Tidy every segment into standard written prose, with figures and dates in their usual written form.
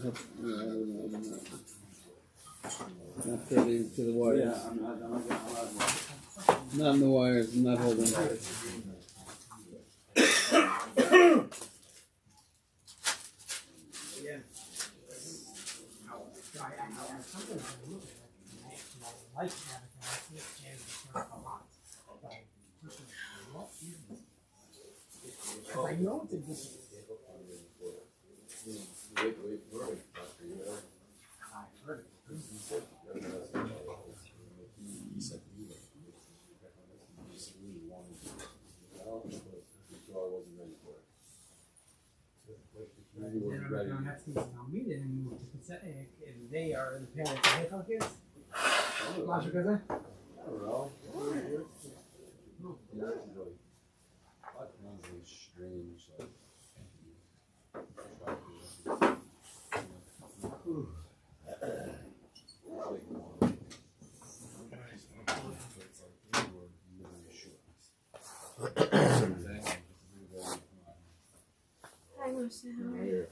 Not fitting to the wires. Yeah, I'm not Not in the wires, I'm not holding it. I know it's a good and they are the parents of Ayekah kids. Masha Kaza? I don't know. Strange, like. Hi, Moshe. How are you?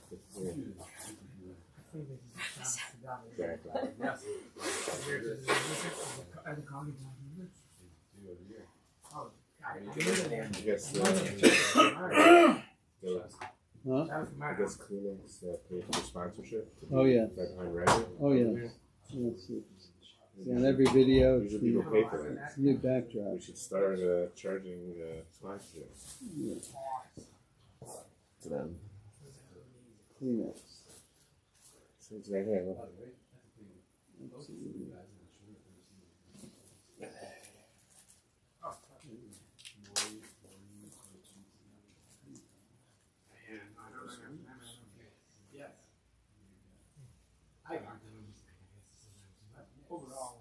Huh? I guess Kleenex pays for sponsorship. Oh, yeah. Like on Reddit. Oh, yeah. Yes. On every video, it's Usually people pay for that. it's new backdrop. We should start charging sponsorship. Yeah. To them. Kleenex. So it's right here. Look. Overall.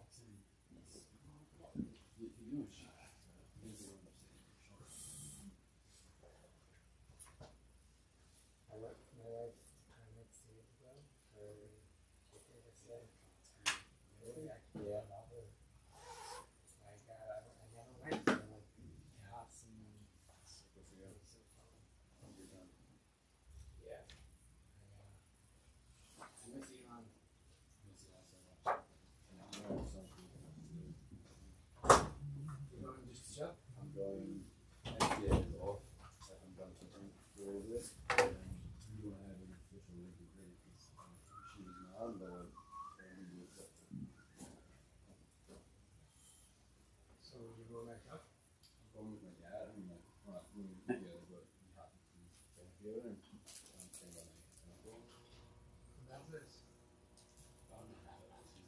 I'm going next year off. I'm done for a little bit. And we don't have an official legal grade because she was not, but we do accept it. So you go back up? I'm going with my dad. I mean, like, we're not moving together, but we happen to be together. And I'm staying by my uncle. That's this.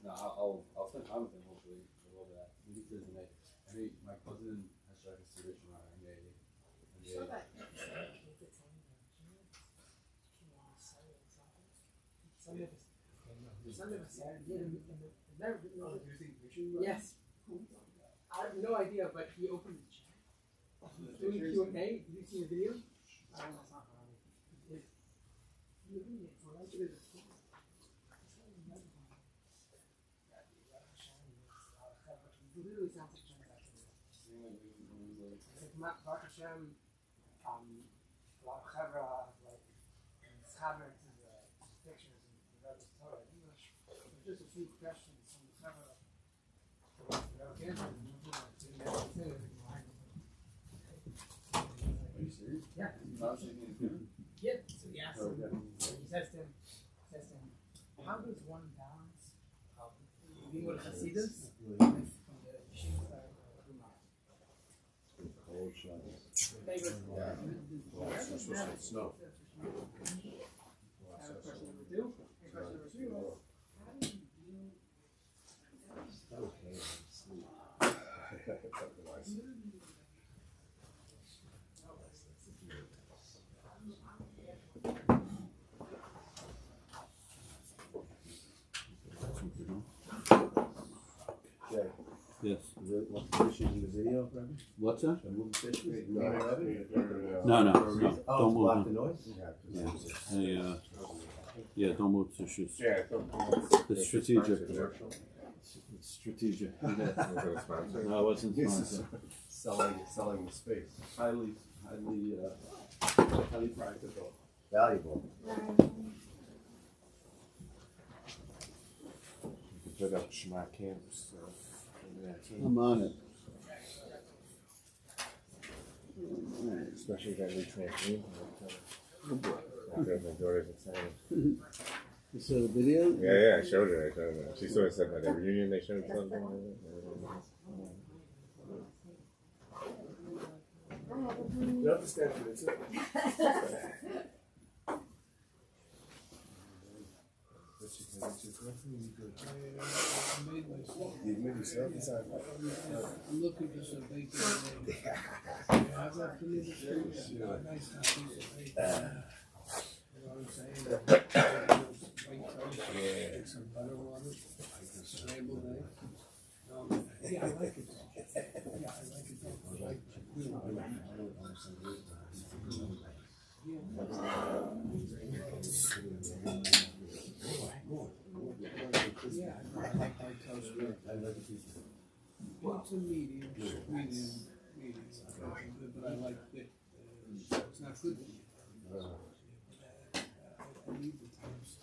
No, I'll spend time with him hopefully a little bit. Maybe Thursday night. My cousin has tried to see Rich around So that. Yes. I have no idea, but he opened the chat. Doing Q&A. Did you see the video? I don't know. It's not funny. It literally sounds like China. Like Baruch Hashem, a lot of Chevra, like, Chaber to the pictures and the Rebbe's Torah in English. There's just a few questions from the Chevra. Are you serious? Yeah. He's not shaking his hand? Yeah. So he asked him, he says to him, how does one balance being with Hasidus from the Yeshiva side of Woodmere? Cold shot. Snow. Question number 2. Question number 3 was, how do you Yes. What's the fish in the video, Rabbi? What's that? Move the fish? No. Oh, Don't block move the them. noise? Yeah, don't move the shoes. Yeah, I thought It's strategic. It's strategic. No, it wasn't sponsored. Selling the space. Highly practical. Valuable. put up Shema Camps. I'm on it. Especially that we transcend. My daughter's excited. You saw the video? Yeah, I showed her. She sort of said at the reunion they showed something. You understand what it's You made yourself inside. I'm looking for some bacon. I've got to leave the street. Nice piece of bacon. You know what I'm saying? White toast, some butter on it, scrambled eggs. Yeah, I like it. Yeah, I like it. Yeah, I like white toast. It's a medium, but I like it. It's not good for you. I need the toast.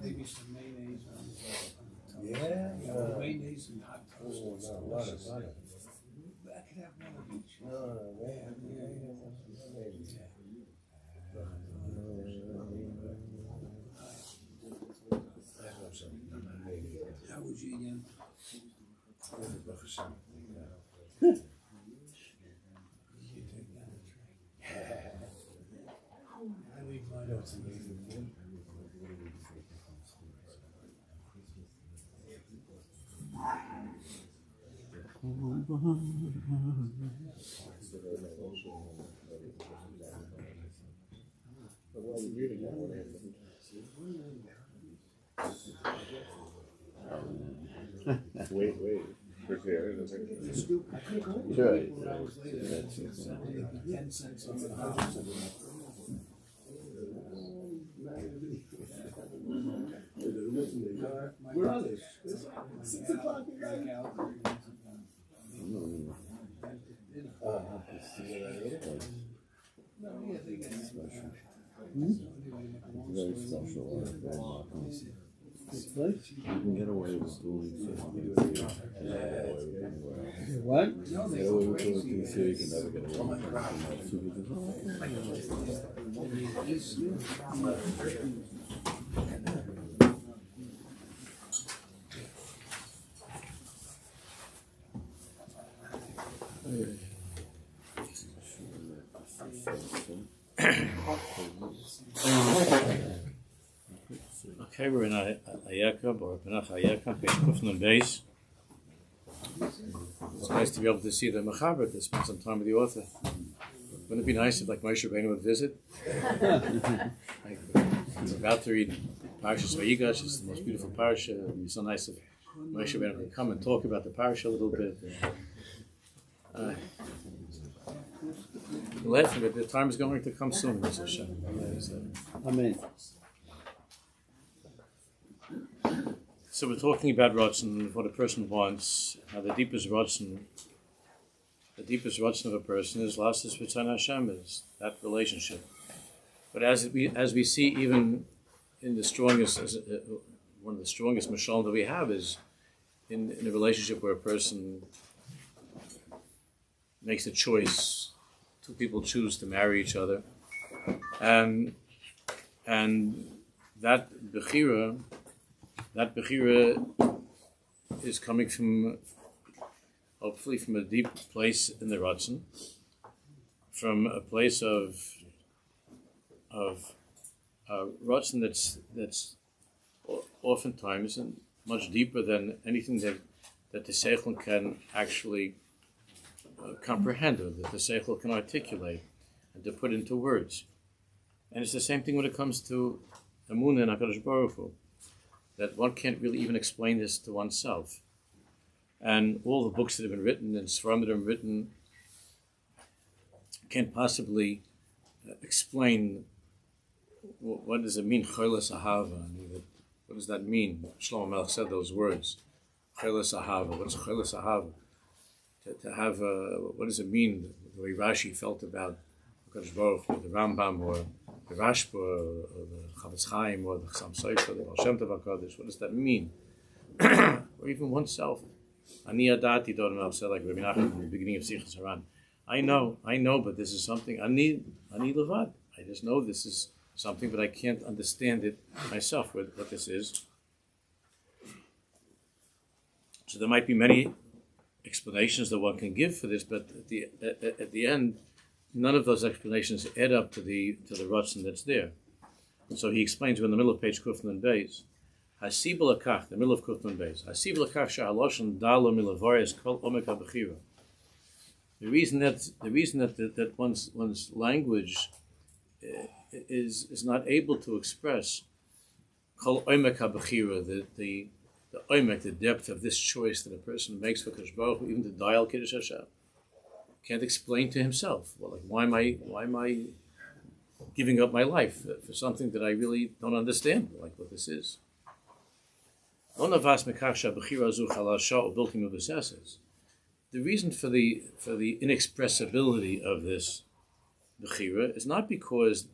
Maybe some mayonnaise on the mayonnaise and hot toast. I could have one of each. How was you again? I leave mine out. Wait. Sure. 10 cents on the house. We're on this. 6 o'clock. Very special. This place? You can get away with doing What? Get away with doing things here you can never get away Okay, we're in Ayekah, or Ayekah, page Kufnan Beis. It's nice to be able to see the Mechaber, to spend some time with the author. Wouldn't it be nice if, like, Moshe Rabbeinu would visit? He's about to read Parashas Vayigash. It's the most beautiful parasha. It would be so nice if Moshe Rabbeinu could come and talk about the parasha a little bit. Laughing, but the time is going to come soon. Amen. So we're talking about Ratzon, what a person wants, how the deepest Ratzon of a person is Lasses V'Tzon Hashem, is that relationship. But as we see, even in the strongest, one of the strongest mashal that we have is in a relationship where a person makes a choice. Two people choose to marry each other, and that bechira is coming from, hopefully, from a deep place in the Ratzon, from a place of Ratzon that's oftentimes and much deeper than anything that the Seichel can actually comprehend, or that the Seichel can articulate and to put into words. And it's the same thing when it comes to Emunah and HaKadosh Baruch Hu, that one can't really even explain this to oneself. And all the books that have been written and Sefer that have been written can't possibly explain what does it mean, Cholas Ahava. What does that mean? Shlomo Melech said those words, Cholas Ahava. What is Cholas Ahava? To have, what does it mean, the way Rashi felt about Kodesh Baruch Hu, the Rambam, or the Rashba, or the Chavetz Chaim, or the Chassam Sofer, the Baal Shem Tov HaKadosh. What does that mean? Or even oneself. Ani Adati, Dorma said, like Rabbi Nachman in the beginning of Sichas Haran. I know, but this is something, Ani Levad. I just know this is something, but I can't understand it myself, what this is. So there might be many explanations that one can give for this, but at the end, none of those explanations add up to the Ratzon that's there. And so he explains in the middle of page Kuf Nun Beis, Hasibel Akach, the middle of Kuf Nun Beis, Hasibel Akach she'haloshen dalo milavaris kol omek habechira. The reason that one's language is not able to express kol omek habechira, the omek, the depth of this choice that a person makes for Kodesh Baruch Hu, even to dial Kiddush Hashem, can't explain to himself. Well, like why am I giving up my life for something that I really don't understand, like what this is? The reason for the inexpressibility of this bechira is not because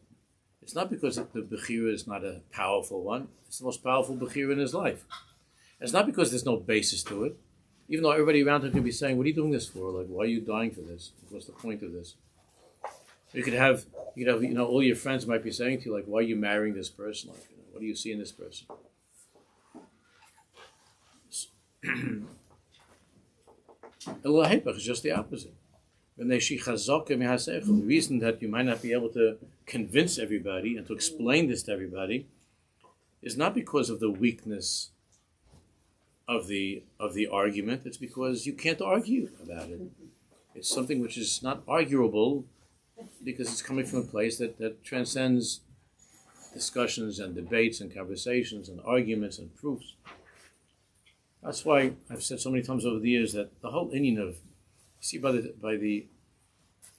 the bechira is not a powerful one. It's the most powerful bechira in his life. It's not because there's no basis to it, even though everybody around him can be saying, "What are you doing this for? Like, why are you dying for this? What's the point of this?" You could have, all your friends might be saying to you, like, "Why are you marrying this person? Like, what do you see in this person?" It's just the opposite. The reason that you might not be able to convince everybody and to explain this to everybody is not because of the weakness of the argument. It's because you can't argue about it. It's something which is not arguable because it's coming from a place that transcends discussions and debates and conversations and arguments and proofs. That's why I've said so many times over the years that the whole inyan of, by the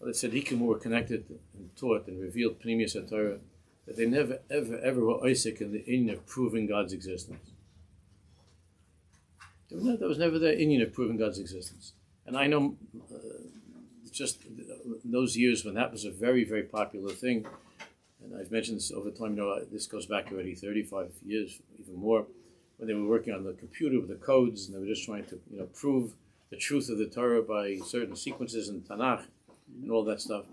tzaddikim who were connected and taught and revealed Pnimius HaTorah, that they never ever were Isaac in the inyan of proving God's existence. There was never the inyan of proving God's existence. And I know just in those years when that was a very, very popular thing, and I've mentioned this over time, this goes back already 35 years, even more, when they were working on the computer with the codes, and they were just trying to prove the truth of the Torah by certain sequences in Tanakh and all that stuff.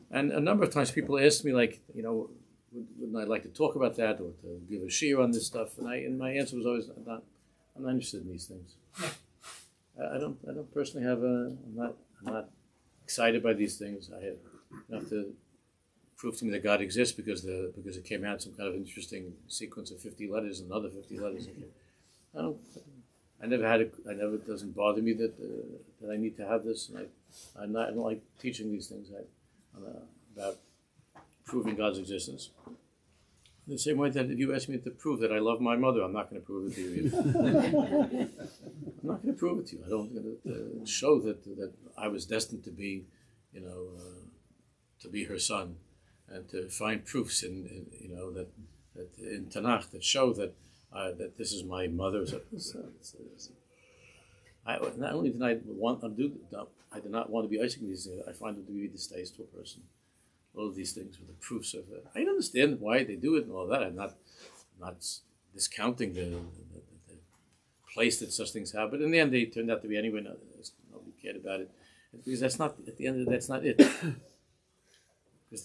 And a number of times people asked me, like, wouldn't I like to talk about that or to give a shiur on this stuff? And my answer was always, I'm not interested in these things. I don't personally I'm not excited by these things. I have to prove to me that God exists because it came out some kind of interesting sequence of 50 letters and another 50 letters. It doesn't bother me that I need to have this, and I don't like teaching these things about proving God's existence. In the same way that if you ask me to prove that I love my mother, I'm not going to prove it to you either. I'm not going to prove it to you. I don't going to show that I was destined to be, to be her son, and to find proofs in that in Tanakh that show that this is my mother. Not only did I did not want to be icing these things. I find it to be distasteful person. All of these things with the proofs of it. I understand why they do it and all that. I'm not discounting the place that such things have. But in the end, they turned out to be anyway. Nobody cared about it because that's not at the end. That's not it. Because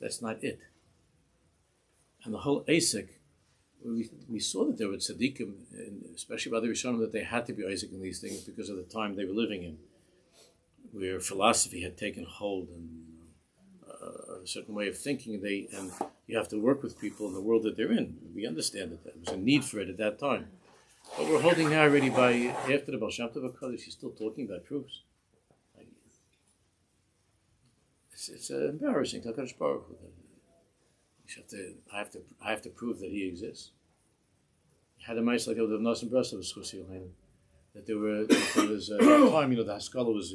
that's not it. And the whole Isaac, we saw that there were tzaddikim, especially by the Rishonim, that they had to be Isaac in these things because of the time they were living in, where philosophy had taken hold and a certain way of thinking. And you have to work with people in the world that they're in. We understand that there was a need for it at that time. But we're holding now already after the Baal Shem Tov HaKadosh, she's still talking about proofs. It's embarrassing. HaKadosh Baruch Hu. I have to prove that he exists. Had a mice like the Nas and Breslov that there was a time, the Haskalah was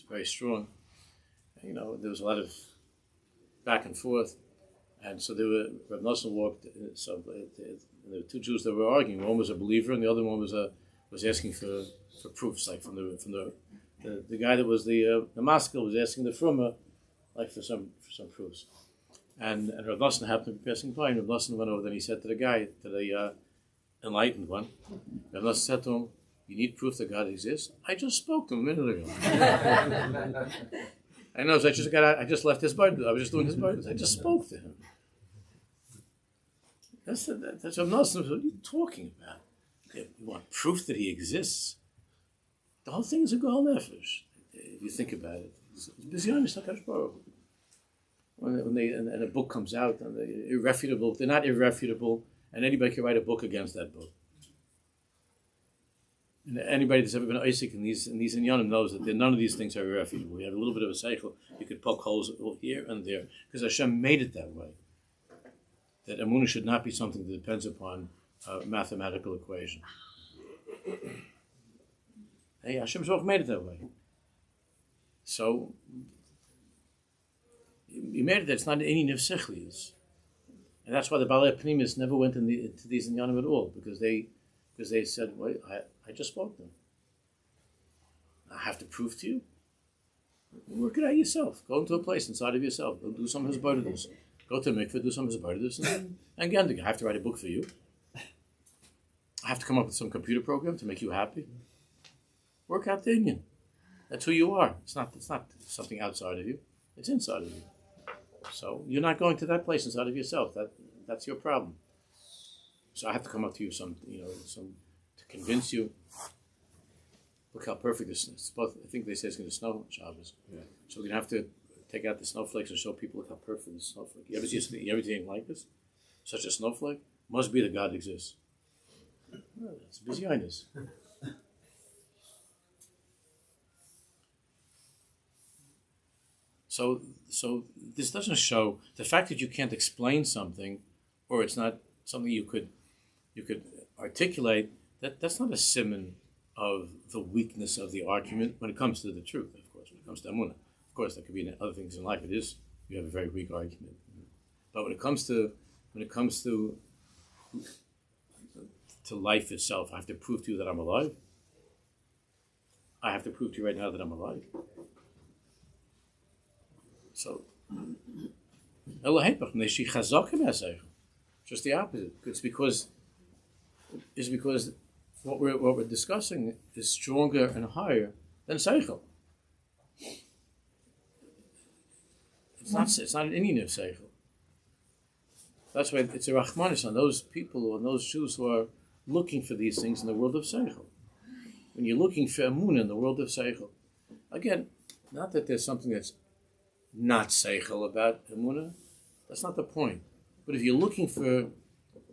very strong. There was a lot of back and forth, and so Rav Nosson walked. So there were two Jews that were arguing. One was a believer, and the other one was asking for proofs, like from the guy that was the maskil was asking the frumma like for some proofs. And Rav Nosson happened to be passing by, and Rav Nosson went over. Then he said to the guy, to the enlightened one, Rav Nosson said to him, "You need proof that God exists? I just spoke to him a minute ago." I know. So I just left his birthday. I was just doing his birthday. I just spoke to him. That's Rav Nosson. What are you talking about? You want proof that he exists? The whole thing is a gol nefesh. If you think about it, it's beyond Hakadosh Baruch Hu. When a book comes out and they're irrefutable, they're not irrefutable, and anybody can write a book against that book. And anybody that's ever been Isaac in these inyanim knows that none of these things are irrefutable. You have a little bit of a seichel, you could poke holes here and there, because Hashem made it that way. That emunah should not be something that depends upon a mathematical equation. Hey, Hashem's Baruch made it that way. So he made it that it's not any nefsechlius, and that's why the Balei Pnimis never went into these inyanim at all, because they said, "Wait, I just spoke to them. I have to prove to you. Work it out yourself. Go into a place inside of yourself. Go do some hisbodedus. Go to a mikveh, do some hisbodedus, and again, I have to write a book for you. I have to come up with some computer program to make you happy. Work out the inyan. That's who you are. It's not something outside of you. It's inside of you. So you're not going to that place inside of yourself. That's your problem. So I have to come up to you some to convince you. Look how perfect this is. Both, I think they say it's going to snow on Shabbos. Yeah. So we're going to have to take out the snowflakes and show people, look how perfect this snowflake. You ever see anything like this? Such a snowflake? Must be that God exists. Oh, it's busy eyes. So this doesn't show the fact that you can't explain something, or it's not something you could articulate. That's not a siman of the weakness of the argument when it comes to the truth. Of course, when it comes to emunah, of course, there could be other things in life. It is you have a very weak argument, but when it comes to life itself, I have to prove to you that I'm alive. I have to prove to you right now that I'm alive. So, just the opposite. It's because what we're discussing is stronger and higher than seichel. It's not an inyan of seichel. That's why it's a rachmanis on those people, on those Jews who are looking for these things in the world of seichel. When you're looking for emunah in the world of seichel, again, not that there's something that's not seichel about emunah, that's not the point. But if you're looking for,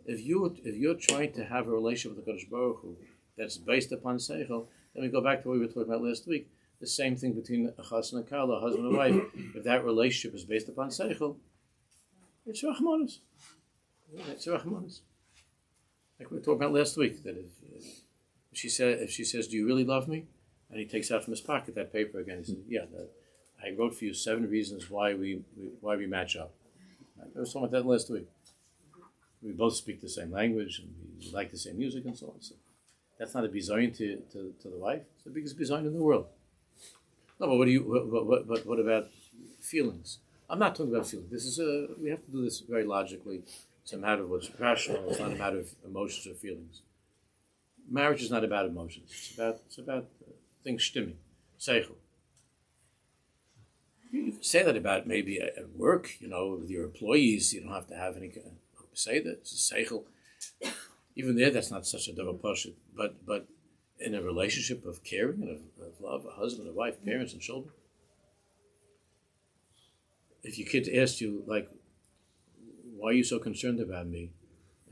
if you're trying to have a relationship with the Kodesh Baruch Hu that's based upon seichel, then we go back to what we were talking about last week. The same thing between a chassan and kala, a husband and wife. If that relationship is based upon seichel, it's rachmanis. It's rachmanis. Like we were talking about last week, that if she says, "Do you really love me?" and he takes out from his pocket that paper again, he says, "Yeah, I wrote for you 7 reasons why we match up." I was talking about that last week. We both speak the same language and we like the same music and so on. So that's not a bizayon to the wife. It's the biggest bizayon in the world. No, but what about feelings? I'm not talking about feelings. This is we have to do this very logically. It's a matter of what's rational. It's not a matter of emotions or feelings. Marriage is not about emotions. It's about things stimming, seichel. You can say that about maybe at work, with your employees. You don't have to have any say that. It's a seichel. Even there, that's not such a double pashut. But in a relationship of caring and of love, a husband, a wife, parents, and children. If your kids ask you, like, why are you so concerned about me?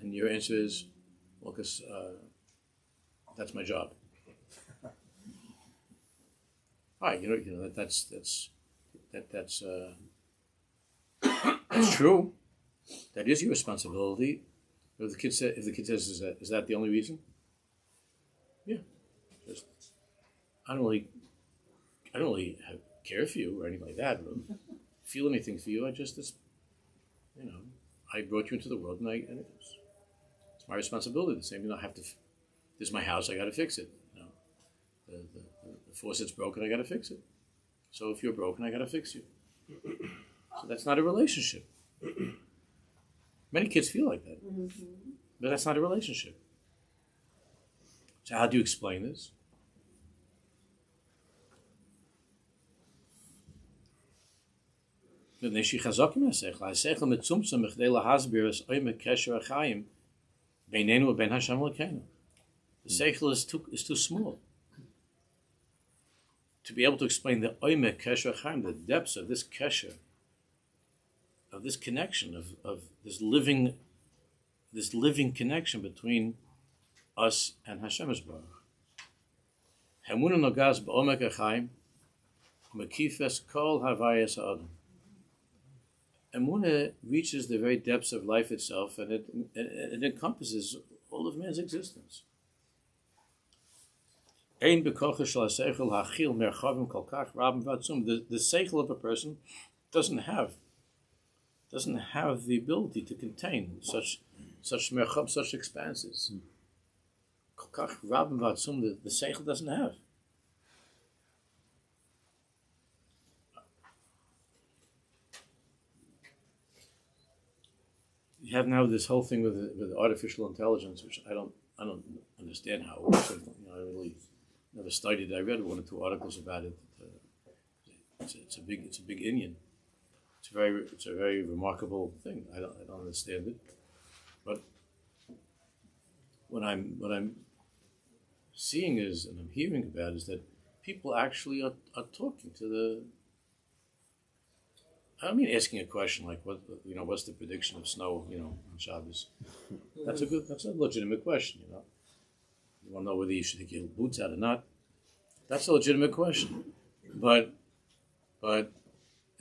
And your answer is, well, because that's my job. All right, that's true. That is your responsibility. If the kid says, is that the only reason? Yeah. I don't really care for you or anything like that. I don't feel anything for you. I brought you into the world, and it's my responsibility. The same, I have to. This is my house. I got to fix it. The faucet's broken. I got to fix it. So if you're broken, I got to fix you. So that's not a relationship. Many kids feel like that. But that's not a relationship. So how do you explain this? The seichel is too small to be able to explain the oimek kesher chaim, the depths of this kesher, of this connection, of this living connection between us and Hashem Yisbarach. Hamuna nogas ba'omek hachaim, mekifes kol havayas ha'adam. Emunah reaches the very depths of life itself, and it encompasses all of man's existence. The seichel of a person doesn't have the ability to contain such merchab, such expanses. The seichel doesn't have. You have now this whole thing with artificial intelligence, which I don't understand how it works. I really never studied it. I read one or two articles about it. It's a big Indian. It's a very remarkable thing. I don't understand it, but what I'm seeing is, and I'm hearing about, is that people actually are talking to the. I don't mean asking a question like what's the prediction of snow on Shabbos. That's a legitimate question. You want to know whether you should take your boots out or not. That's a legitimate question. But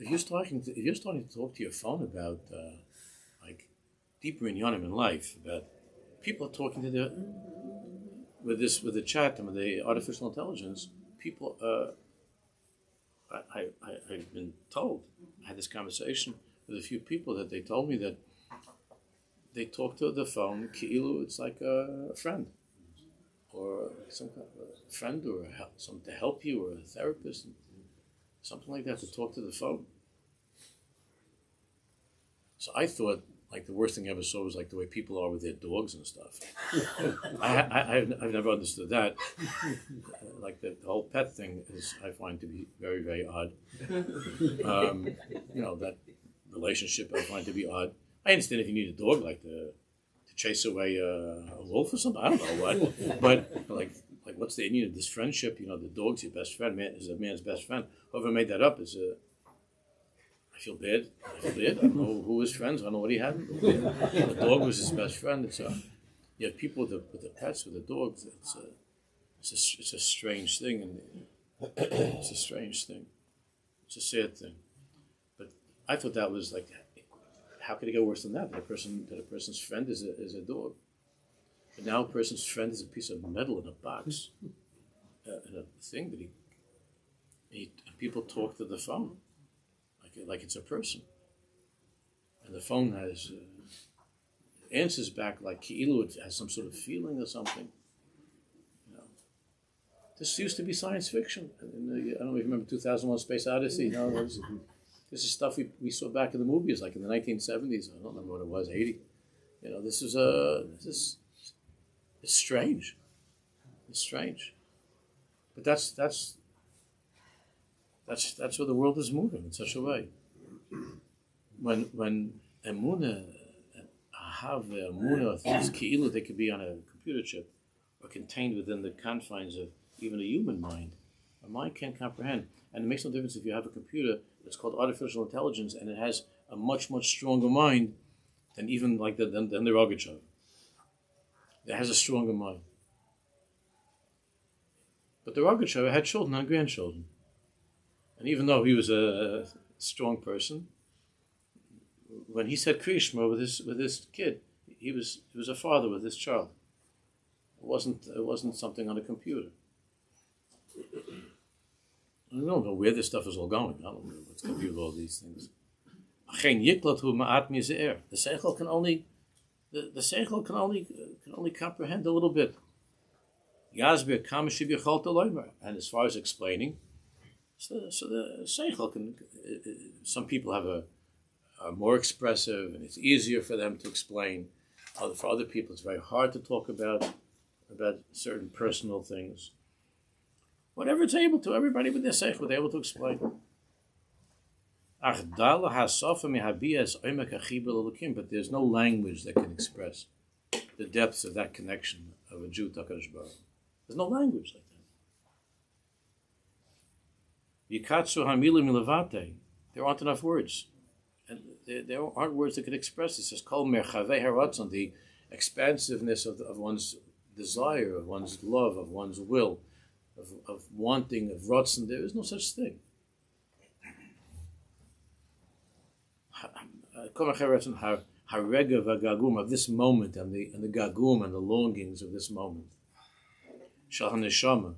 if you're starting to talk to your phone about like deeper inyanim in life, about people talking to with the chat and with the artificial intelligence, people. I've been told. I had this conversation with a few people that they told me that they talk to the phone ki'ilu it's like a friend, or some kind of a friend, or someone to help you, or a therapist, something like that, to talk to the phone. So I thought like the worst thing I ever saw was like the way people are with their dogs and stuff. I've never understood that. Like the whole pet thing I find to be very, very odd. That relationship I find to be odd. I understand if you need a dog like to chase away a wolf or something. I don't know what, but like what's the need of this friendship? The dog's your best friend. Man is a man's best friend. Whoever made that up is a. I feel bad. I don't know who his friends. I don't know what he had. The dog was his best friend. You have people with the pets, with the dogs. It's a strange thing, and it's a strange thing. It's a sad thing. But I thought that was like, how could it get worse than that? That a person's friend is a dog. But now a person's friend is a piece of metal in a box, in a thing that people talk to the phone. Like it's a person, and the phone has answers back like ki'ilu it has some sort of feeling or something. This used to be science fiction. I don't know if you remember 2001: Space Odyssey. This is stuff we saw back in the movies, like in the 1970s. I don't remember what it was, 80. This is it's strange. It's strange, but that's where the world is moving in such a way. When emunah, emunah things ki'ilu, they could be on a computer chip or contained within the confines of even a human mind. A mind can't comprehend, and it makes no difference if you have a computer that's called artificial intelligence and it has a much, much stronger mind than even like than the Rogachev. It has a stronger mind. But the Rogachev had children and grandchildren. And even though he was a strong person, when he said Kriya Shema with his kid, he was a father with his child. It wasn't something on a computer. I don't know where this stuff is all going. I don't know what's going to be with all these things. The seichel can only comprehend a little bit. And as far as explaining, so the seichel can. Some people have are more expressive, and it's easier for them to explain. For other people, it's very hard to talk about certain personal things. Whatever it's able to, everybody with their seichel, they're able to explain. But there's no language that can express the depths of that connection of a Jew to HaKadosh Baruch Hu. There's no language like that. There aren't enough words. And there aren't words that can express this. It's called merchavei haratzon, the expansiveness of one's desire, of one's love, of one's will, of wanting, of ratzon. There is no such thing. Harega v'gagum, of this moment, and the gagum and the longings of this moment. Shal haneshama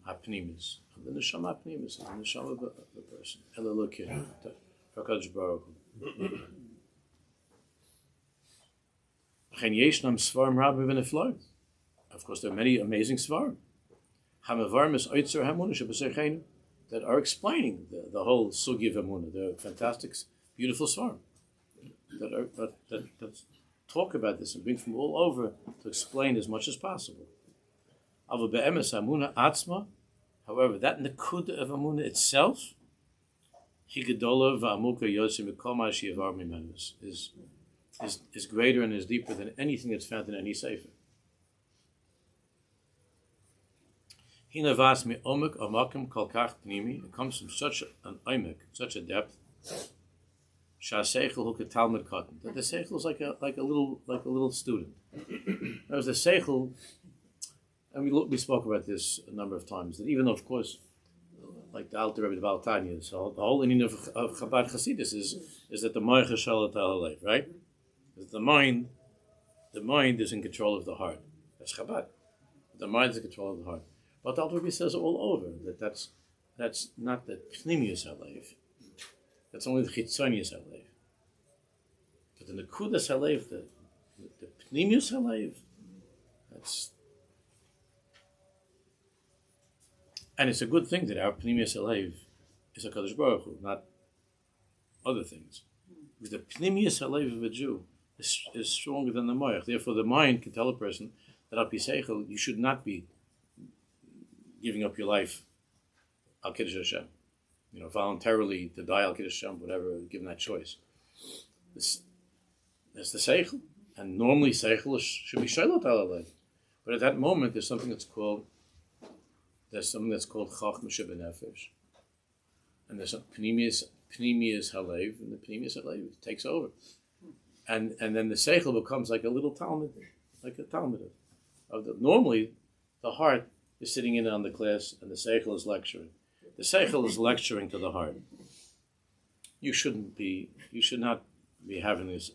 hapnimis, the neshama hapnimis, the neshama of the person. Elalokim, HaKadosh Baruch Hu. Chen yeshnam svarim rabbi v'nefloim. Of course, there are many amazing svarim. Hamavarm is oitzer hamunah shebesecheinu, that are explaining the whole sugi of hamunah. They're fantastic, beautiful svarim that talk about this and bring from all over to explain as much as possible. Ava be'emes hamunah atzma, however, that nekud of hamunah itself, higedola va'amuka yosim mikol ma she'avar mimenu, is greater and is deeper than anything that's found in any sefer. Hinavas mi omek amakim kol kach pnimi. It comes from such an omek, such a depth. Sha'seichel hu ketalmid katan. That the seichel is like a little student. There's the seichel, and we spoke about this a number of times. That even though, of course, like the Alter Rebbe, the Baal Tanya, so the whole meaning of Chabad Chasidus is that the Moich Shalat Halev, right? That the mind is in control of the heart. That's Chabad. The mind is in control of the heart. But the Alter Rebbe says all over that's not the Pnimius Halev. That's only the Chitzonius Halev. But the Nekudas Halev, the Pnimius Halev, that's. And it's a good thing that our Pnimius Halev is HaKadosh Baruch Hu, not other things. Because the Pnimius Halev of a Jew is stronger than the Moach. Therefore, the mind can tell a person that Al Pi Seichel, you should not be giving up your life Al Kiddush Hashem. Voluntarily to die Al Kiddush Hashem, whatever, given that choice. That's the Seichel. And normally Seichel should be Shailot Halev. But at that moment, there's something that's called Chachma Shebenefesh, and there's a Pnimius Halev, and the Pnimius Halev takes over, and then the Seichel becomes like a little Talmud, like a Talmud. Normally, the heart is sitting in on the class, and the Seichel is lecturing. The Seichel is lecturing to the heart. You should not be having this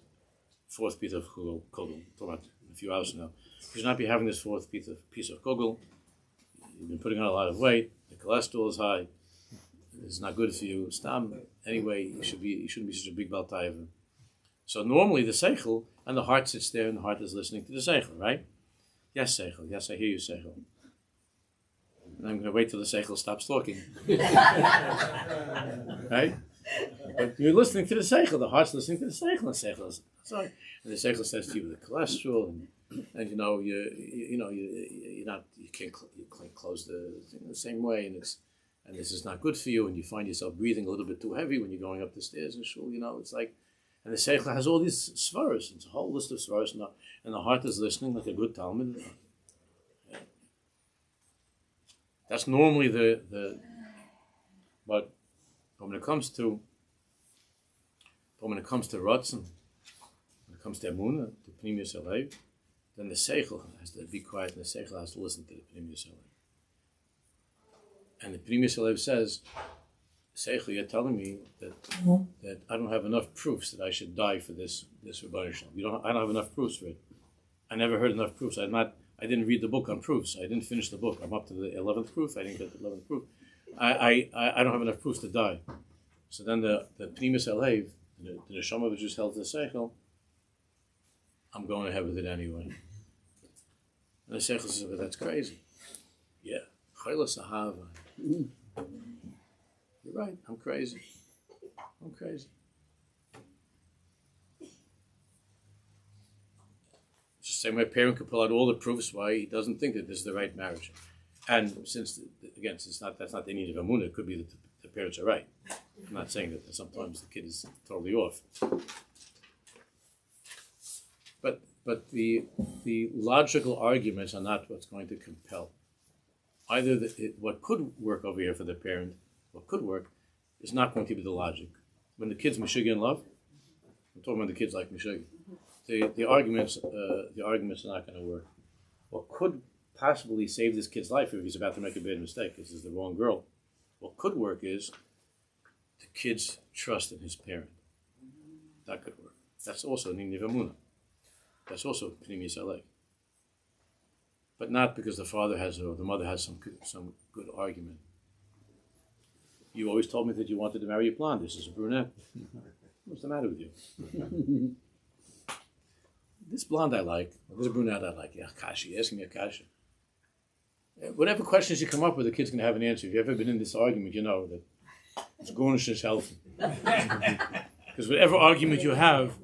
fourth piece of kugel. Talking about a few hours from now. You should not be having this fourth piece of kugel. You've been putting on a lot of weight. The cholesterol is high. It's not good for you. Anyway, you shouldn't be such a big baltaiva. So normally the seichel and the heart sits there, and the heart is listening to the seichel, right? Yes, seichel. Yes, I hear you, seichel. And I'm going to wait till the seichel stops talking, right? But you're listening to the seichel. The heart's listening to the seichel. And the seichel is sorry, and the seichel says to you the cholesterol and you can't close the thing the same way, and this is not good for you, and you find yourself breathing a little bit too heavy when you're going up the stairs in shul. It's like, and the seichel has all these svaros. It's a whole list of svaros, and the heart is listening like a good Talmud. Yeah. That's normally but when it comes to Ratzon, when it comes to Emunah, to Pnimius Halev, then the Seichel has to be quiet, and the Seichel has to listen to the Pnimius Halev. And the Pnimius Halev says, Seichel, you're telling me that I don't have enough proofs that I should die for this Rebbeinu Shalom. I don't have enough proofs for it. I never heard enough proofs. I didn't read the book on proofs. I didn't finish the book. I'm up to the 11th proof. I didn't get the 11th proof. I don't have enough proofs to die. So then the Pnimius Halev, the neshama which is held to the Seichel, I'm going ahead with it anyway. And the Seichel says, but that's crazy. Yeah. Chayla Sahava. You're right, I'm crazy. same way a parent could pull out all the proofs why he doesn't think that this is the right marriage. And since that's not the need of Amunah, it could be that the parents are right. I'm not saying that sometimes the kid is totally off. But the logical arguments are not what's going to compel. Either what could work over here for the parent, what could work, is not going to be the logic. When the kid's Meshuggah in love, I'm talking about the kids like Meshuggah. The arguments are not going to work. What could possibly save this kid's life if he's about to make a bad mistake, this is the wrong girl. What could work is the kid's trust in his parent. That could work. That's also Niv Amunah. That's also Pnimi Saleh. But not because the father has or the mother has some good argument. You always told me that you wanted to marry a blonde. This is a brunette. What's the matter with you? This blonde I like, or this brunette I like. Yeah, Kashi, asking me a Kashi. Whatever questions you come up with, the kid's going to have an answer. If you've ever been in this argument, you know that it's Gornish is helping. Because whatever argument you have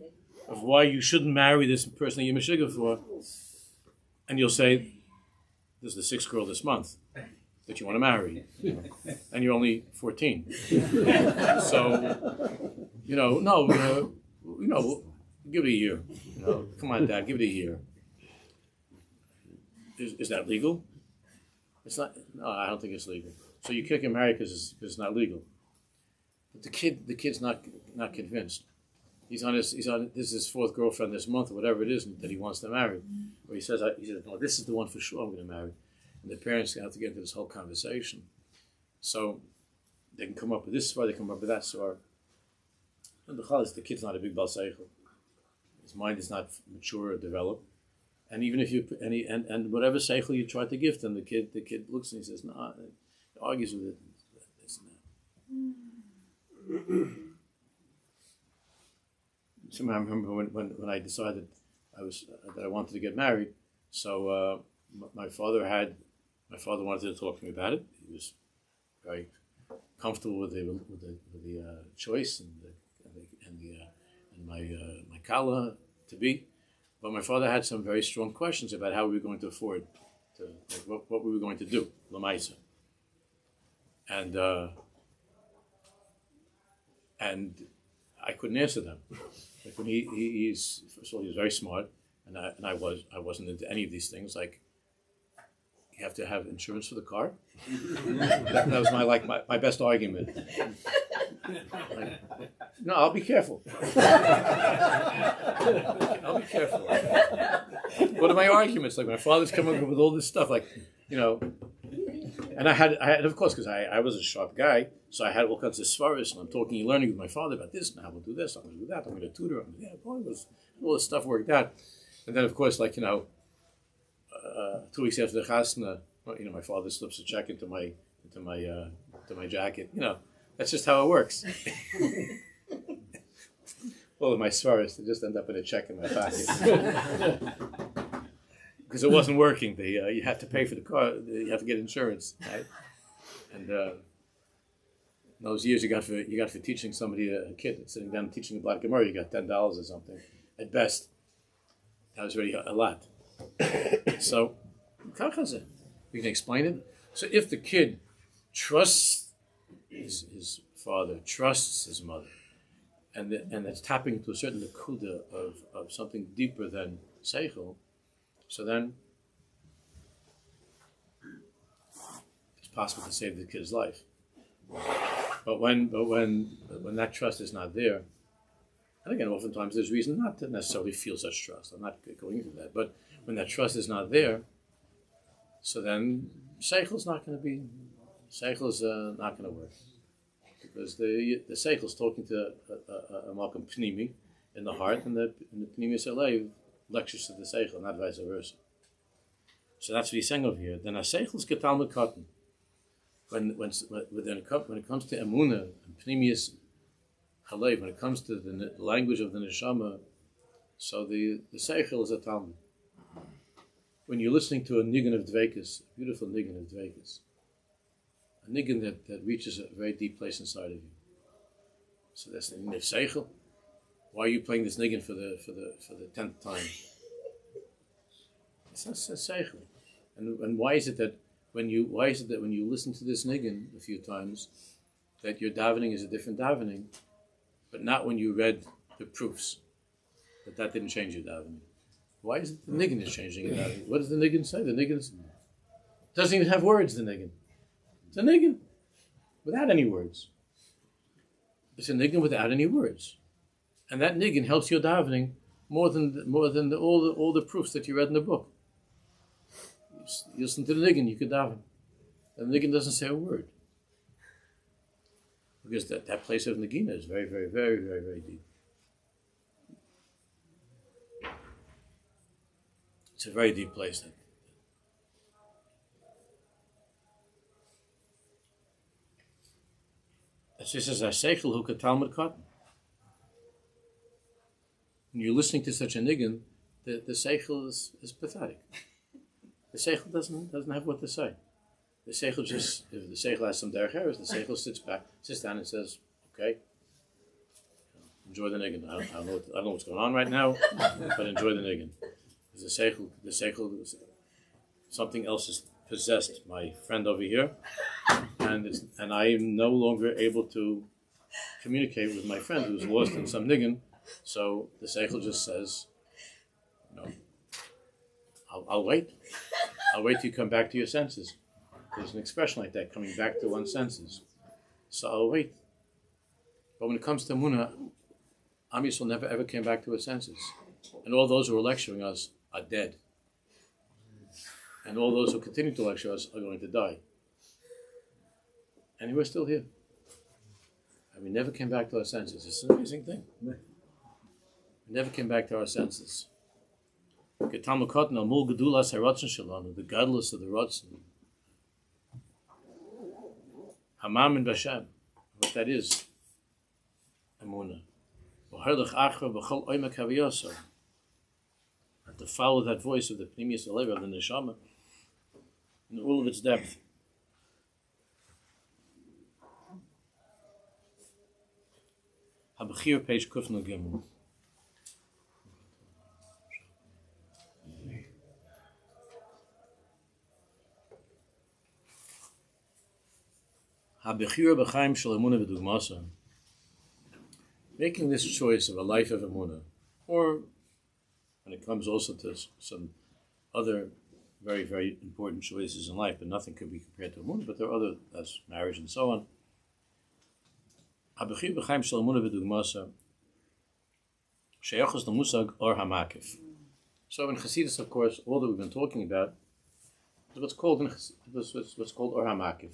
of why you shouldn't marry this person that you're Meshuggah for, and you'll say, this is the sixth girl this month that you want to marry, and you're only 14. So, give it a year. Come on, Dad, give it a year. Is that legal? It's not. No, I don't think it's legal. So you can't get married because it's not legal. But the kid's not convinced. This is his fourth girlfriend this month or whatever it is that he wants to marry. Or he says, no, this is the one for sure I'm going to marry. And the parents have to get into this whole conversation. So they can come up with this story, they come up with that story. And the kid's not a big Bal Seichel. His mind is not mature or developed. And even if and whatever Seichel you try to give them, the kid looks and he says, no, he argues with it. This and that. So I remember when I decided that I wanted to get married. So my father wanted to talk to me about it. He was very comfortable with the choice and my kala to be. But my father had some very strong questions about how we were going to afford what we were going to do, Lamaisa. And I couldn't answer them. Like when he's first of all, he was very smart, and I wasn't into any of these things. Like, you have to have insurance for the car. that was my best argument. Like, no, I'll be careful. I'll be careful. What are my arguments? Like my father's coming up with all this stuff, like, and I had of course, because I was a sharp guy, so I had all kinds of svaris, and I'm learning with my father about this, and how we'll do this, I'm going to do that, I'm going to tutor, all this stuff worked out. And then of course, 2 weeks after the chasna, my father slips a check into my jacket. That's just how it works. All of my svaris, they just end up in a check in my pocket. Because it wasn't working. You had to pay for the car. You have to get insurance, right? And those years you got for teaching somebody, a kid sitting down teaching a black Gemara, you got $10 or something at best. That was already a lot. So, we can explain it. So if the kid trusts his father, trusts his mother, and that's tapping into a certain nakuda of something deeper than seichel, so then it's possible to save the kid's life. But when that trust is not there, and again, oftentimes there's reason not to necessarily feel such trust. I'm not going into that, but when that trust is not there, so then seichel's not going to work. Because the seichel is talking to a malkum pnimi in the heart, and the pnimi saleh lectures to the seichel, not vice versa. So that's what he's saying over here. Then a seichel is getalmud katan. When it comes to emunah and pnimius halev, when it comes to the language of the neshama, so the seichel is a talmud. When you're listening to a nigun of dveikus, a beautiful nigun of dveikus, a nigun that reaches a very deep place inside of you. So that's the nigun of seichel. Why are you playing this nigun for the 10th time? It's not seichel. And why is it that when you listen to this niggin a few times, that your davening is a different davening, but not when you read the proofs that didn't change your davening? Why is it the niggin is changing your davening? What does the niggin say? The niggin doesn't even have words. The niggin, it's a niggin without any words. It's a niggin without any words, and that niggin helps your davening more than all the proofs that you read in the book. You listen to the niggin, you could daven. And the niggin doesn't say a word. Because that place of nagina is very, very, very, very, very deep. It's a very deep place. This is a seichel who could Talmud cotton. When you're listening to such a niggin, the seichel is pathetic. The seichel doesn't have what to say. The seichel just, if the seichel has some derech eretz, the seichel sits down and says, okay, enjoy the niggin. I don't know what's going on right now, but enjoy the niggin. The seichel, something else has possessed my friend over here, and I am no longer able to communicate with my friend who's lost in some niggin. So the seichel just says, no, I'll wait. I'll wait till you come back to your senses. There's an expression like that, coming back to one's senses. So I'll wait. But when it comes to Emunah, Am Yisrael never ever came back to his senses. And all those who are lecturing us are dead. And all those who continue to lecture us are going to die. And we're still here. And we never came back to our senses. It's an amazing thing. We never came back to our senses. The godless of the Ratzon. Hamam and Bashan. What that is. Emunah. And to follow that voice of the Pnimius Alev, of the Neshama, in all of its depth. Habachir, page Kufno Gimel. Habachir b'chaim shel emunah v'dugmasa. Making this choice of a life of emunah, or when it comes also to some other very, very important choices in life, but nothing can be compared to emunah, but there are other, as marriage and so on. Habachir b'chaim shel emunah v'dugmasa sheyachos l'musag or hamakif. So in Chassidus, of course, all that we've been talking about is what's called or hamakif.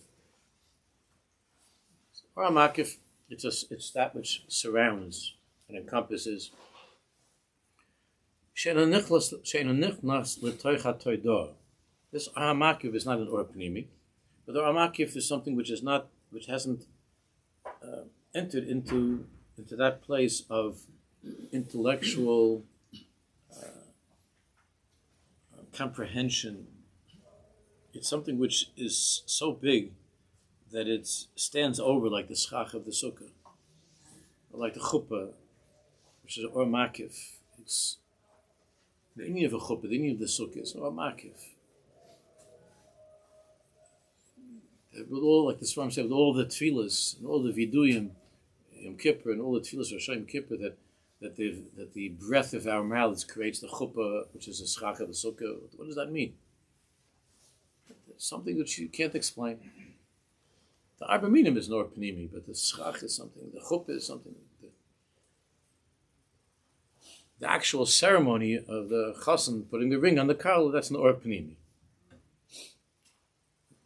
Or hamakif, it's that which surrounds and encompasses. This hamakif is not an or pnimi, but the hamakif is something which hasn't entered into that place of intellectual comprehension. It's something which is so big that it stands over like the schach of the sukkah, or like the chuppah, which is or makif. It's the inyan of a chuppah, the inyan of the sukkah is or makif. With all, like the Sfarim said, with all the tefillas and all the viduyim, Yom Kippur, and all the tefillas of Yom Kippur, that the breath of our mouths creates the chuppah, which is the schach of the sukkah. What does that mean? It's something which you can't explain. The Arba Minim is nor Pnimi, but the Schach is something, the Chuppah is something. The actual ceremony of the Chassan putting the ring on the Karl, that's an Or Pnimi.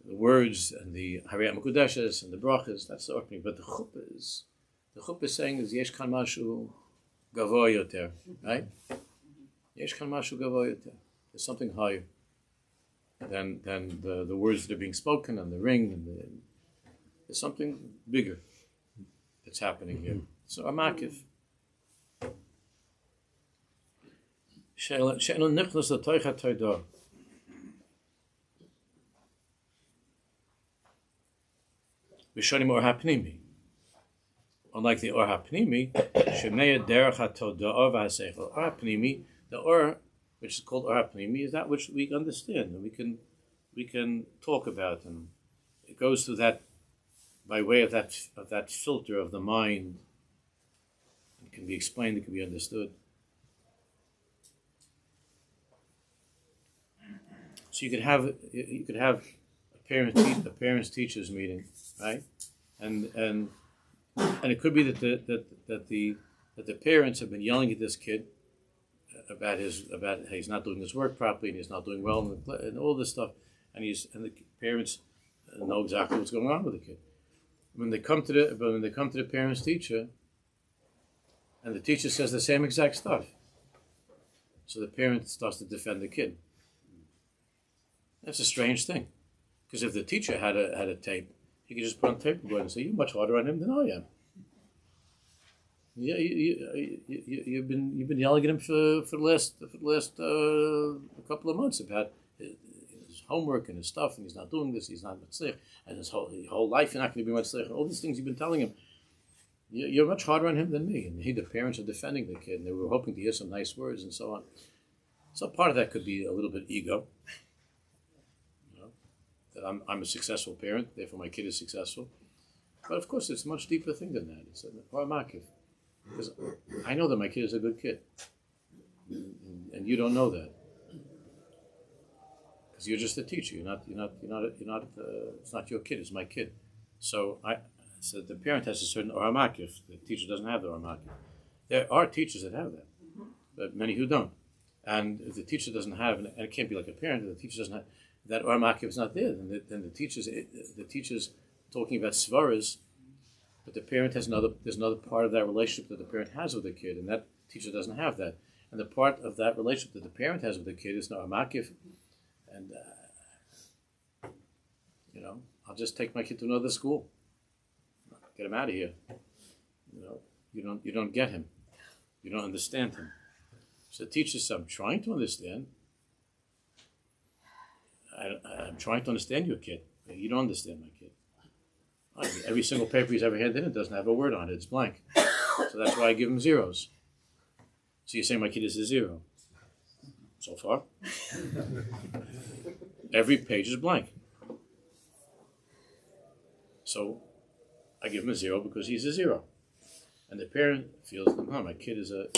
The words and the Hariyat Kodeshes and the Brachas, that's the Or Pnimi. But the Chuppah is saying is Yesh Kan Mashu Gavoy Yoter, right? Yesh Kan Mashu Gavoy Yoter. There's something higher than the words that are being spoken and the ring and there's something bigger that's happening here. So Amakif. She'enu nichnas l'toichat toidah. V'shonim or hapnimi. Unlike the or hapnimi, shemeya derech hatodah v'haseichel. Or hapnimi, the or which is called Or HaPnimi, is that which we understand and we can talk about, and it goes through that by way of that filter of the mind. It can be explained, it can be understood. So you could have a parents teachers meeting, right? And it could be that the parents have been yelling at this kid about he's not doing his work properly and he's not doing well and all this stuff, and the parents know exactly what's going on with the kid. When they come to the parents teacher, and the teacher says the same exact stuff, so the parent starts to defend the kid. That's a strange thing, because if the teacher had a tape, he could just put on tape and go and say, "You're much harder on him than I am." Yeah, you've been yelling at him for the last couple of months about his homework and his stuff, and he's not doing this, he's not mitzvah, and his whole life you're not going to be mitzvah. All these things you've been telling him, you're much harder on him than me. And the parents are defending the kid, and they were hoping to hear some nice words and so on. So part of that could be a little bit ego. That I'm a successful parent, therefore my kid is successful. But of course, it's a much deeper thing than that. It's a makif. Because I know that my kid is a good kid, and you don't know that, because you're just a teacher. You're not. It's not your kid. It's my kid. So the parent has a certain or makif. The teacher doesn't have the or makif. There are teachers that have that, but many who don't. And if the teacher doesn't have, and it can't be like a parent, if the teacher doesn't have that or makif is not there, then the teacher's talking about svaras. But the parent there's another part of that relationship that the parent has with the kid, and that teacher doesn't have that. And the part of that relationship that the parent has with the kid is not a makif. And I'll just take my kid to another school, get him out of here. You don't get him, you don't understand him. So the teacher says, "I'm trying to understand. I'm trying to understand your kid. You don't understand my kid. Every single paper he's ever handed in doesn't have a word on it. It's blank. So that's why I give him zeros. So you're saying my kid is a zero? So far. Every page is blank. So I give him a zero because he's a zero. And the parent feels, no, my kid is an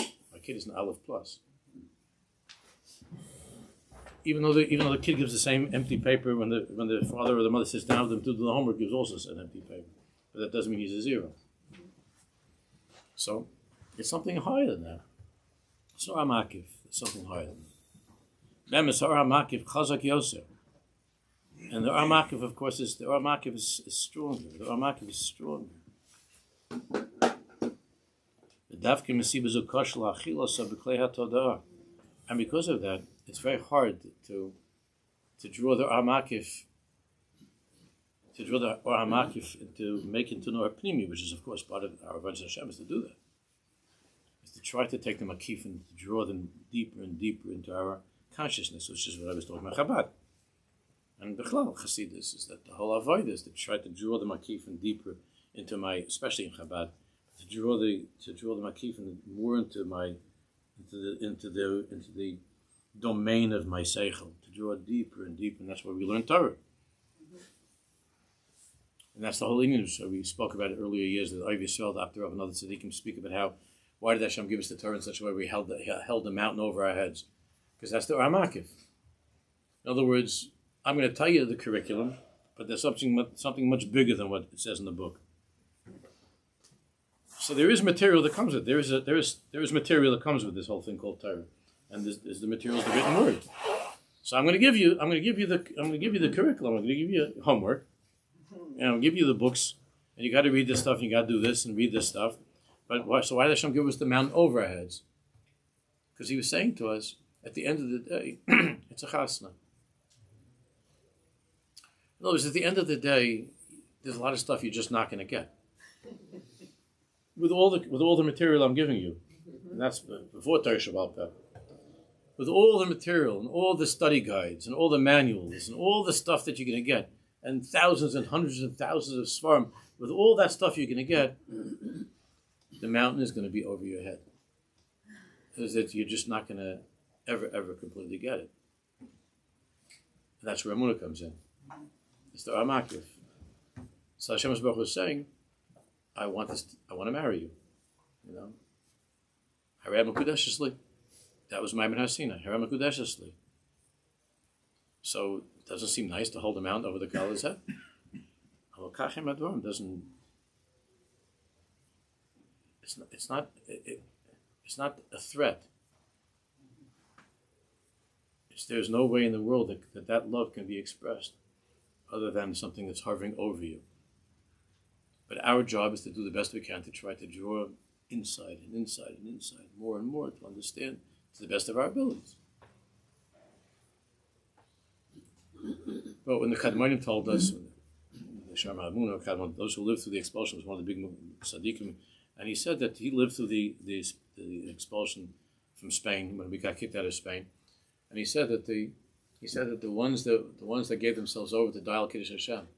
Aleph plus. Even though the kid gives the same empty paper when the father or the mother sits down with them to do the homework, gives also an empty paper, but that doesn't mean he's a zero. So it's something higher than that. It's not makif. It's something higher than that. Mem is makif chazak yoser, and the makif, of course, is stronger. The makif is stronger. And because of that, it's very hard to draw the Makif, and to make into Nor Pnimi, which is of course part of our Avodas Hashem, is to do that. Is to try to take the Makif and to draw them deeper and deeper into our consciousness, which is what I was talking about Chabad. And Bechlal Chassidus is that the whole avodah is to try to draw the Makif and deeper into my, especially in Chabad, to draw the Makif and more into the domain of my seichel, to draw deeper and deeper, and that's why we learn Torah. And that's the whole Indian. So we spoke about it earlier years that Ayekah Yisrael, after of another tzaddikim, speak about why did Hashem give us the Torah in such a way we held the mountain over our heads? Because that's the Makif. In other words, I'm going to tell you the curriculum, but there's something much bigger than what it says in the book. So there is material that comes with it. There is material that comes with this whole thing called Torah, and there's the material of the written word. So I'm going to give you the curriculum. I'm going to give you homework, and I'll give you the books, and you got to read this stuff, and you got to do this and read this stuff. But why did Hashem give us the mountain over our heads? Because He was saying to us, at the end of the day, it's a chasna. In other words, at the end of the day, there's a lot of stuff you're just not going to get. With all the material I'm giving you, and that's before Torah Shabbat, with all the material and all the study guides and all the manuals and all the stuff that you're going to get, and thousands and hundreds of thousands of svarim, with all that stuff you're going to get, the mountain is going to be over your head. Because that you're just not going to ever completely get it. And that's where Emunah comes in. It's the Amakif. So Hashem Baruch was saying, I want to marry you. You know? Harem Kudeshesli. That was Maimon Hasina. Harem Kudeshesli. So it doesn't seem nice to hold a mountain over the Kala's head. Doesn't. It's not a threat. There's no way in the world that love can be expressed other than something that's hovering over you. But our job is to do the best we can to try to draw inside and inside and inside, more and more, to understand to the best of our abilities. But when the Kadmonim told us, those who lived through the expulsion, was one of the big tzaddikim, and he said that he lived through the expulsion from Spain when we got kicked out of Spain, and he said that the ones that gave themselves over to Dial Kiddush Hashem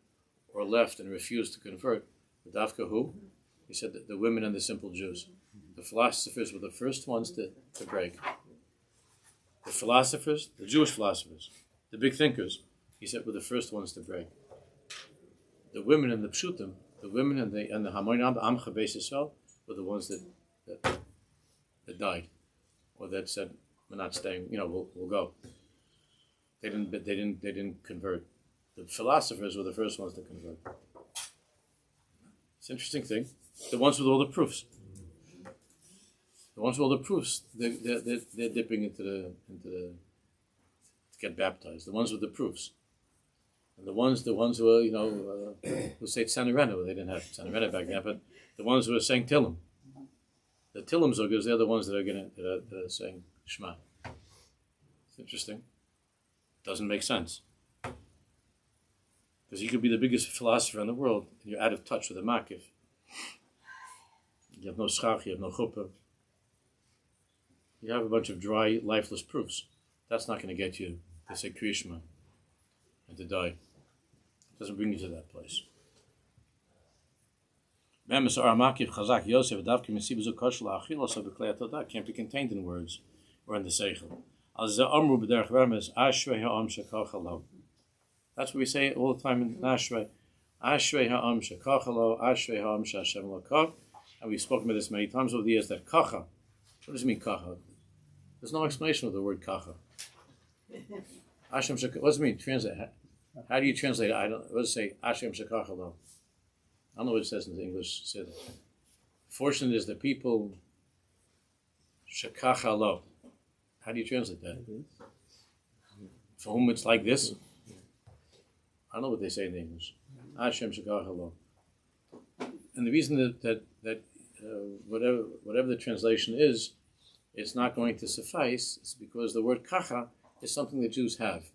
or left and refused to convert, the Dafka who? He said that the women and the simple Jews. The philosophers were the first ones to break. The philosophers, the Jewish philosophers, the big thinkers, he said, were the first ones to break. The women and the Pshutim, the women and the Hamoin Amcha Beis Yisrael were the ones that died, or that said, we're not staying, we'll go. They didn't convert. The philosophers were the first ones to convert. It's an interesting thing. The ones with all the proofs. The ones with all the proofs, they're dipping into the to get baptized. The ones with the proofs. And the ones who were, who say Tzanerena, they didn't have Tzanerena back then, but the ones who are saying Tillim. The Tillim Zogers, they're the ones that are saying Shema. It's interesting. Doesn't make sense. Because you could be the biggest philosopher in the world, and you're out of touch with the Makif. You have no schach, you have no chuppah. You have a bunch of dry, lifeless proofs. That's not going to get you to say Kriya Shema and to die. It doesn't bring you to that place. Can't be contained in words or in the seichel. That's what we say all the time in Ashrei. Ashrei ha'am shekachalo, Ashrei ha'am she'Hashem lo kach. And we've spoken about this many times over the years, that kacha. What does it mean, kacha? There's no explanation of the word kacha. Hashem shekachalo. What does it mean? Translate. How do you translate it? What does it say? Hashem shekachalo. I don't know what it says in the English. Say that. Fortunate is the people shekachalo. How do you translate that? For whom it's like this? I don't know what they say in English. Hashem shekachalo. And the reason that whatever the translation is, it's not going to suffice. It's because the word kacha is something that Jews have,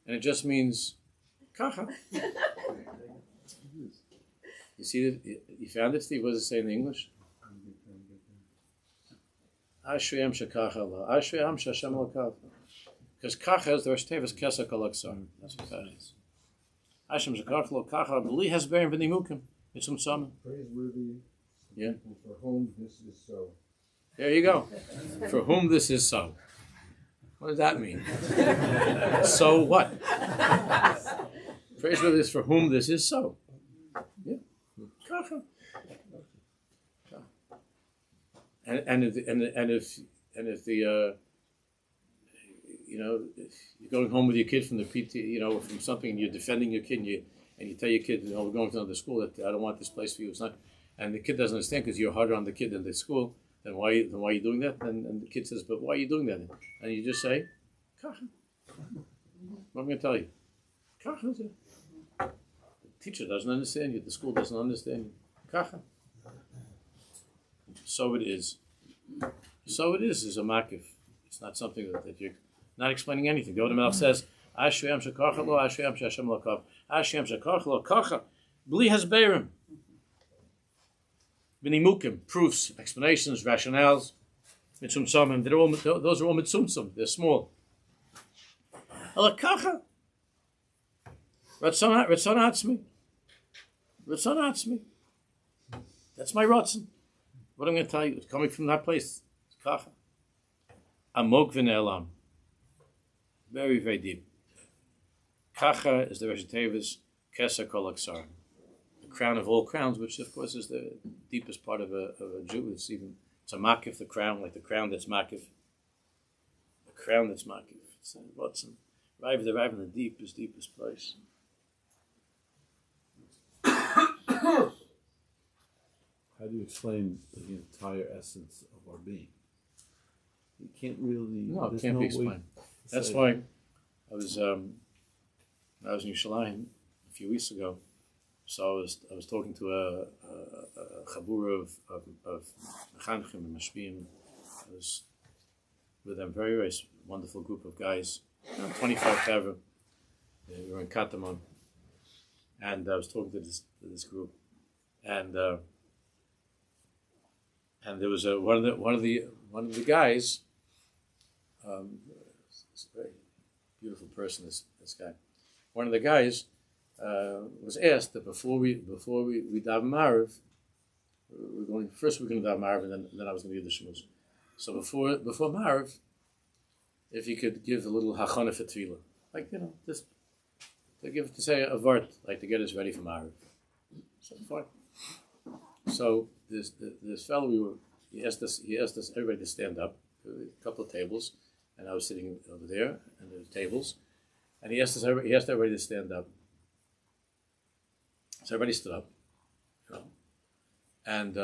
and it just means kacha. You see that? You found it, Steve? What does it say in English? Ashrei shekachalo, Ashrei she'Hashem lo kach. Because kacha is the Rosh Tevis Kesach Alaksar. That's what that is. Hashem shekachalo kacha b'li hasberim v'nimukim. It's praiseworthy. Yeah. For whom this is so. There you go. For whom this is so. What does that mean? So what? Praiseworthy is for whom this is so. Yeah. And if you're going home with your kid from the PT, from something, and you're defending your kid, and you tell your kid, we're going to another school, that I don't want this place for you. It's not, and the kid doesn't understand because you're harder on the kid than the school. Then why are you doing that? And the kid says, but why are you doing that? And you just say, Kacha. What am I going to tell you? Kacha. The teacher doesn't understand you. The school doesn't understand you. Kacha. So it is. So it is a makif. It's not something that you're not explaining anything. The Odom Melech says, Ashrei am shekachalo, Ashrei am she'Hashem lo kach. Ashrei am shekachalo, kacha. Bli hasberim. B'nimukim, proofs, explanations, rationales. Mitzumtzamim, those are all mitzumtzum. They're small. Ala kacha. Ratzon atzmi. Ratzon atzmi. That's my ratzon. What I'm going to tell you is coming from that place. Kacha. Amok v'ne'elam. Very, very deep. Kacha is the Rosh Tevis, Keser Kol Aksar. The crown of all crowns, which of course is the deepest part of a Jew. It's a makif, the crown, like the crown that's makif. The crown that's makif. It's what's in the deepest place. How do you explain the entire essence of our being? You can't really. No, it there's can't no be way explained. to That's say- why I was in Yerushalayim a few weeks ago. So I was talking to a chabur of mechanchim and mashpim. I was with them, very, very wonderful group of guys, 25 ever. We were in Katamon, and I was talking to this group, and there was one of the guys. It's a very beautiful person. This guy. One of the guys was asked that before we daven Marav, we're going to daven Marav, and then I was going to give the shmuz. So before Marav, if you could give a little hachana for tefillah, like just to say a vart, like to get us ready for Marav. So fine. So this fellow he asked us everybody to stand up, a couple of tables, and I was sitting over there, and there were tables, and he asked everybody to stand up. So everybody stood up, and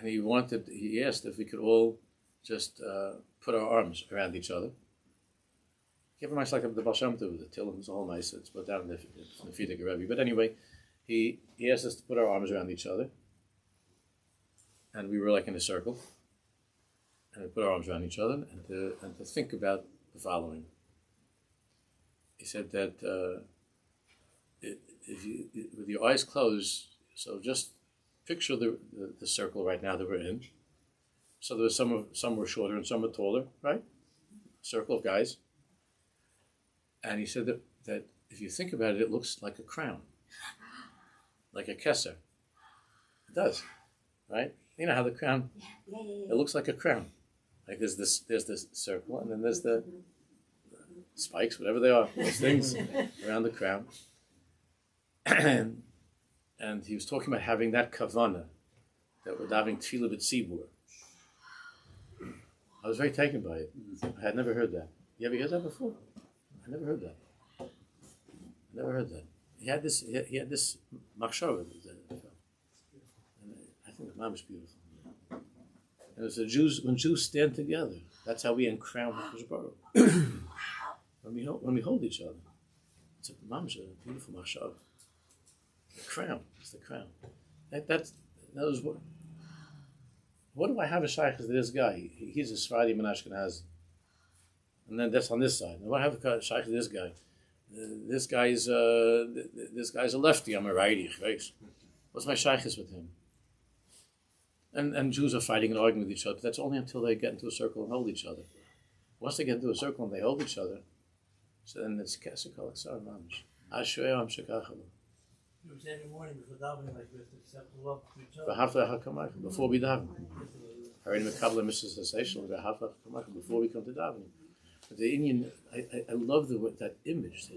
he asked if we could all just put our arms around each other. Give him like the Baal Shem Tov, the Tillim is all nice. It's put down in the feet of the Rabbi. But anyway, he asked us to put our arms around each other, and we were like in a circle, and we put our arms around each other, and to think about the following. He said that if you, with your eyes closed, so just picture the circle right now that we're in. So there was some were shorter and some were taller, right? Circle of guys. And he said that if you think about it, it looks like a crown, like a keser. It does, right? You know how the crown, it looks like a crown. Like there's this circle, and then there's the spikes, whatever they are, those things around the crown. And he was talking about having that kavana, that we're having tefillah b'tzibur. I was very taken by it. I had never heard that. You ever heard that before? I never heard that. He had this machshava. And I think the mom is beautiful. And it's when Jews stand together, that's how we uncrown HaKadosh Baruch Hu. When we hold each other, it's a beautiful machshava. The crown. It's the crown. That was what do I have a shaykh as this guy? He's a Sephardi and Ashkenazi. And then that's on this side. Now, what I have a shaykh as this guy? This guy's a lefty. I'm a righty. What's my shaykhis with him? And Jews are fighting and arguing with each other. But that's only until they get into a circle and hold each other. Once they get into a circle and they hold each other, so then it's Keser Kol Aksar Mamish. Ashrei Am Shekachalo. Every morning before davening like this, except to love to each other. Before we daven. Already Mekabel and Mrs. Sasson, before we come to davening. But the Indian, I love that image.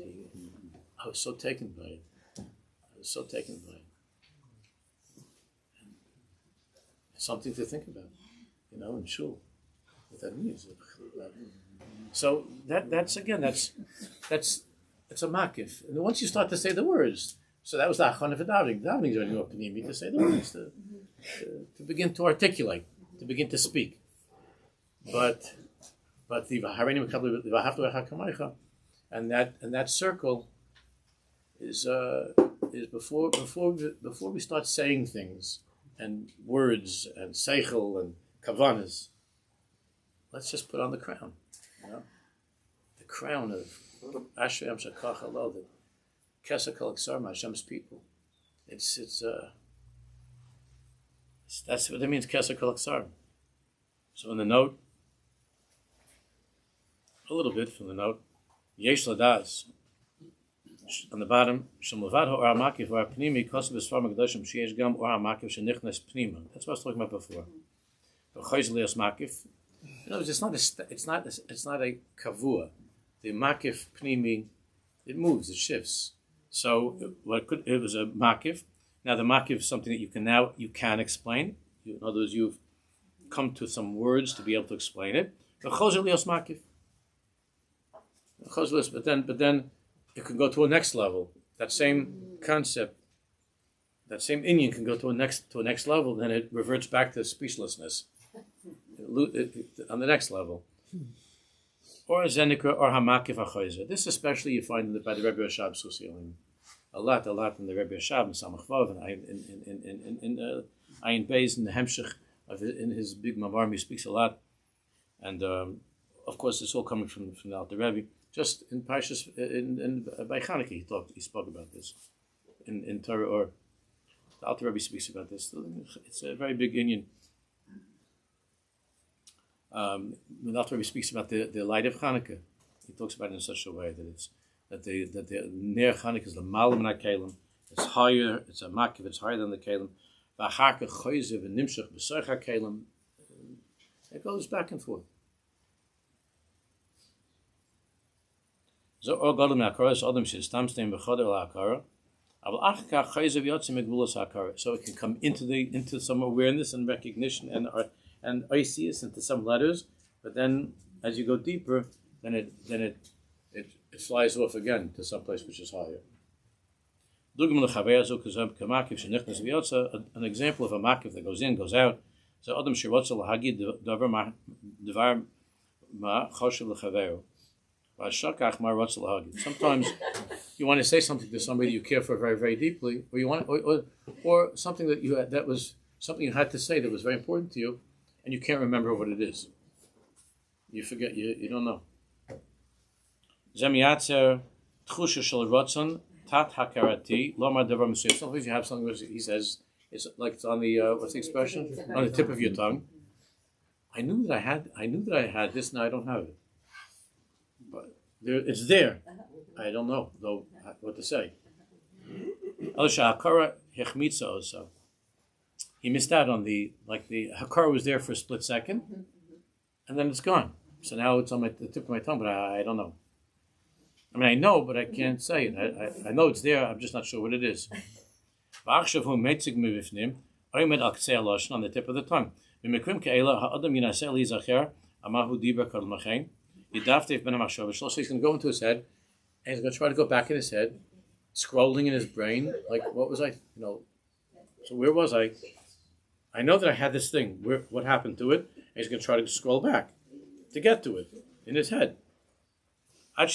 I was so taken by it. It's something to think about, in shul. What that means. So that's it's a makif. And once you start to say the words, so that was the achana for davening. Davening is only more panimi to say the words, to begin to articulate, to begin to speak. But the and that circle is before we start saying things and words and seichel and kavanas. Let's just put on the crown, the crown of Ashrei Am Shekach Halal, the Keser Kol Aksar, Hashem's people. That's what it means, Keser Kol Aksar. So in the note, a little bit from the note, Yesh Ladas, on the bottom, Shem Levad Ha'or HaMakiv Ha'or HaPnimi Kosev B'Sfar Mekdoshim Sheyesh Gam Or HaMakiv Shenichnas Pnima. That's what I was talking about before. V'choiz Leos Makiv, In other words, it's not a kavua. The makif pnimi, it moves, it shifts. So it was a makif. Now the makif is something that you can explain. In other words, you've come to some words to be able to explain it. But then it can go to a next level. That same concept, that same inyan can go to a next level. Then it reverts back to speechlessness on the next level. Or zenikra or hamakif achoyzer. This especially you find by the Rebbe Rashab Susilim. A lot in the Rebbe Rashab and Samach Vav and in Ayin Beis in the Hemshech in his big Mavarm he speaks a lot, and of course it's all coming from the Alter Rebbe. Just in Parshas by Chanukah he spoke about this in Torah, or the Alter Rebbe speaks about this. It's a very big inyan. When the Alter Rebbe speaks about the light of Chanukah, he talks about it in such a way that the Ner Chanukah is the Malam Kelim. It's higher. It's a Makiv. It's higher than the Kelim. It goes back and forth. So it can come into some awareness and recognition and oisius into some letters, but then as you go deeper, then it flies off again to some place which is higher. An example of a makiv that goes in, goes out. So Adam Shirotza Lahagid Davar Devar Ma Choshev Lechaveru. Sometimes you want to say something to somebody you care for very, very deeply, or you want, or something that you had to say that was very important to you, and you can't remember what it is. You forget. You don't know. Zemiyatzer Tchusha Shel Rotzon Tat Hakarati Lomar Davar Mesuyah. Sometimes you have something which he says it's like it's on the what's the expression, on the tip of your tongue. I knew that I had this. Now I don't have it. But it's there. I don't know though what to say. He missed out on the hakara was there for a split second, and then it's gone. So now it's on the tip of my tongue, but I don't know. I mean, I know, but I can't say it. I know it's there. I'm just not sure what it is. On the tip of the tongue. So he's going to go into his head, and he's going to try to go back in his head, scrolling in his brain, like, what was I? So where was I? I know that I had this thing. What happened to it? And he's going to try to scroll back to get to it in his head. So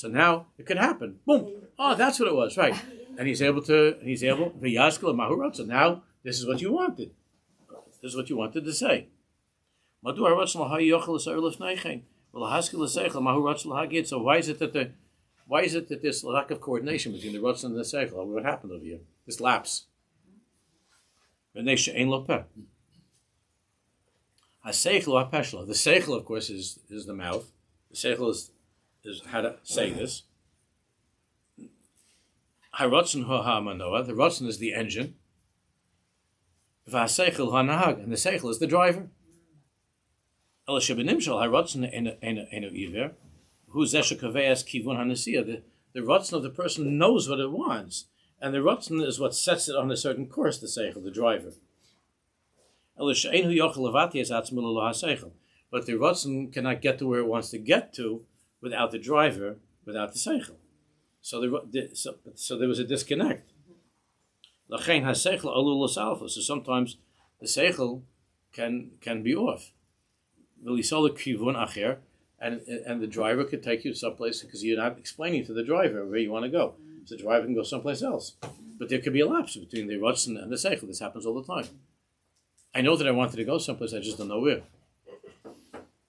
now it could happen. Boom. Oh, that's what it was, right? And he's able. So now this is what you wanted. This is what you wanted to say. So why is it that this lack of coordination between the Ratzon and the Seichel? What happened over here? This lapse. The Seichel, of course, is the mouth. The Seichel is how to say this. The Ratzon is the engine. And the Seichel is the driver. The Ratzon of the person knows what it wants, and the Ratzon is what sets it on a certain course, the Seichel, the driver. But the Ratzon cannot get to where it wants to get to without the driver, without the Seichel. So there was a disconnect. So sometimes the Seichel can be off. And the driver could take you someplace because you're not explaining to the driver where you want to go. So the driver can go someplace else. But there could be a lapse between the Ratzon and the Seichel. This happens all the time. I know that I wanted to go someplace, I just don't know where.